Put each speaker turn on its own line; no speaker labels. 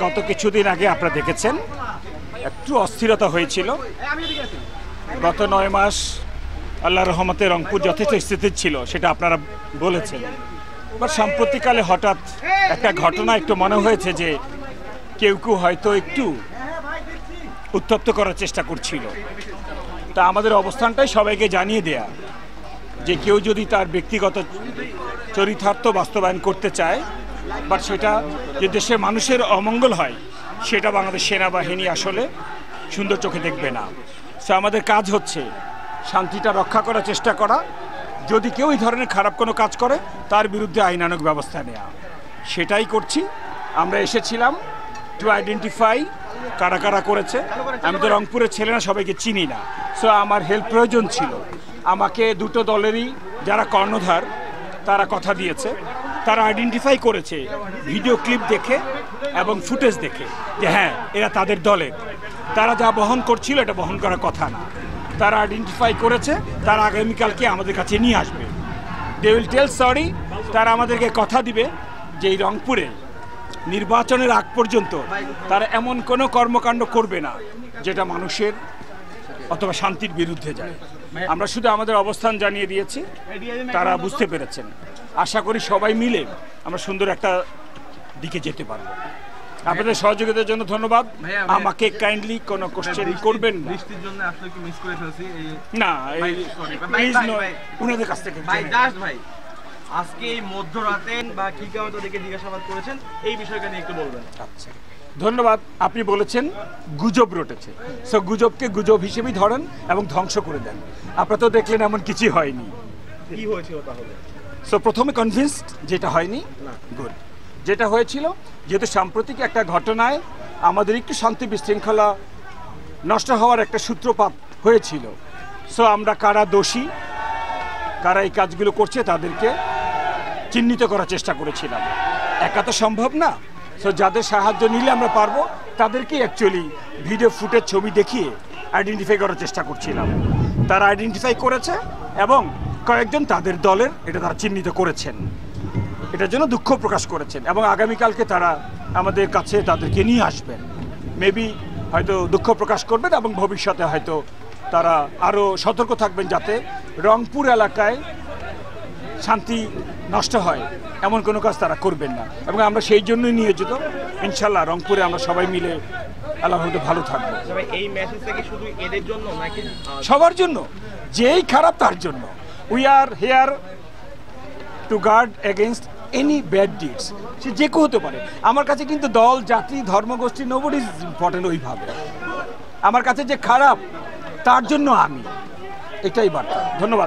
গত কিছুদিন আগে আপনারা দেখেছেন একটু অস্থিরতা হয়েছিল। গত 9 মাস আল্লাহর রহমতে রংপুর যথেষ্ট স্থিতিশীল ছিল, সেটা আপনারা বলেছেন। এবার সাম্প্রতিককালে হঠাৎ একটা ঘটনা একটু মনে হয়েছে যে কেউ হয়তো একটু উত্তপ্ত করার চেষ্টা করছিল। তা আমাদের অবস্থানটাই সবাইকে জানিয়ে দেয়া যে কেউ যদি তার ব্যক্তিগত চরিতার্থ বাস্তবায়ন করতে চায়, বাট সেটা যে দেশের মানুষের অমঙ্গল হয়, সেটা বাংলাদেশ সেনাবাহিনী আসলে সুন্দর চোখে দেখবে না। সো আমাদের কাজ হচ্ছে শান্তিটা রক্ষা করার চেষ্টা করা, যদি কেউ এই ধরনের খারাপ কোনো কাজ করে তার বিরুদ্ধে আইনানুগ ব্যবস্থা নেওয়া, সেটাই করছি। আমরা এসেছিলাম টু আইডেন্টিফাই কারা কারা করেছে। আমি তো রংপুরের ছেলে না, সবাইকে চিনি না। সো আমার হেল্প প্রয়োজন ছিল। আমাকে দুটো দলেরই যারা কর্ণধার তারা কথা দিয়েছে, তারা আইডেন্টিফাই করেছে ভিডিও ক্লিপ দেখে এবং ফুটেজ দেখে যে হ্যাঁ এরা তাদের দলের, তারা যা বহন করছিল এটা বহন করার কথা না। তারা আইডেন্টিফাই করেছে, তারা আগামীকালকে আমাদের কাছে নিয়ে আসবে। They will tell sorry. তারা আমাদেরকে কথা দিবে যে এই রংপুরে নির্বাচনের আগ পর্যন্ত তারা এমন কোনো কর্মকাণ্ড করবে না যেটা মানুষের অথবা শান্তির বিরুদ্ধে যায়। আমরা শুধু আমাদের অবস্থান জানিয়ে দিয়েছি, তারা বুঝতে পেরেছেন। আশা করি সবাই মিলে আমরা সুন্দর একটা দিকে যেতে পারবো। আপনাদের সহযোগিতার জন্য ধন্যবাদ। আমাকে কাইন্ডলি কোনো কোশ্চেন করবেন না। না, প্লিজ ওনাদের কাছ থেকে
আজকে এই মধ্যরাতে বা কি কারণে তাদেরকে জিজ্ঞাসাবাদ করেছেন এই বিষয়টা নিয়ে একটু বলবেন।
আচ্ছা, ধন্যবাদ। আপনি বলেছেন গুজব রটেছে, সো গুজবকে গুজব হিসেবেই ধরেন এবং ধ্বংস করে দেন। আপনারা তো দেখলেন এমন কিছুই হয়নি।
কি হয়েছিল তাহলে?
সো প্রথমে কনভিন্সড যেটা হয়নি, গুড। যেটা হয়েছিল, যেহেতু সাম্প্রতিক একটা ঘটনায় আমাদের একটু শান্তি বিশৃঙ্খলা নষ্ট হওয়ার একটা সূত্রপাত হয়েছিল। সো আমরা কারা দোষী, কারা এই কাজগুলো করছে তাদেরকে চিহ্নিত করার চেষ্টা করেছিলাম। একা তো সম্ভব না। সো যাদের সাহায্য নিলে আমরা পারবো তাদেরকেই অ্যাকচুয়ালি ভিডিও ফুটেজ ছবি দেখিয়ে আইডেন্টিফাই করার চেষ্টা করছিলাম। তারা আইডেন্টিফাই করেছে এবং কয়েকজন তাদের দলের এটা তারা চিহ্নিত করেছেন, এটার জন্য দুঃখ প্রকাশ করেছেন এবং আগামীকালকে তারা আমাদের কাছে তাদেরকে নিয়ে আসবেন। মেবি হয়তো দুঃখ প্রকাশ করবেন এবং ভবিষ্যতে হয়তো তারা আরও সতর্ক থাকবেন যাতে রংপুর এলাকায় শান্তি নষ্ট হয় এমন কোনো কাজ তারা করবেন না। এবং আমরা সেই জন্যই নিয়োজিত। ইনশাল্লাহ রংপুরে আমরা সবাই মিলে আল্লাহর মধ্যে ভালো থাকবো।
এই মেসেজটা কি শুধু এদের জন্য নাকি
সবার জন্য? যেই খারাপ তার জন্য। We are here to guard against any bad deeds. সে যে কেউ হতে পারে। আমার কাছে কিন্তু দল, জাতি, ধর্মগোষ্ঠী নোবডি ইজ ইম্পর্টেন্ট ওইভাবে। আমার কাছে যে খারাপ তার জন্য আমি, এটাই বার্তা। ধন্যবাদ।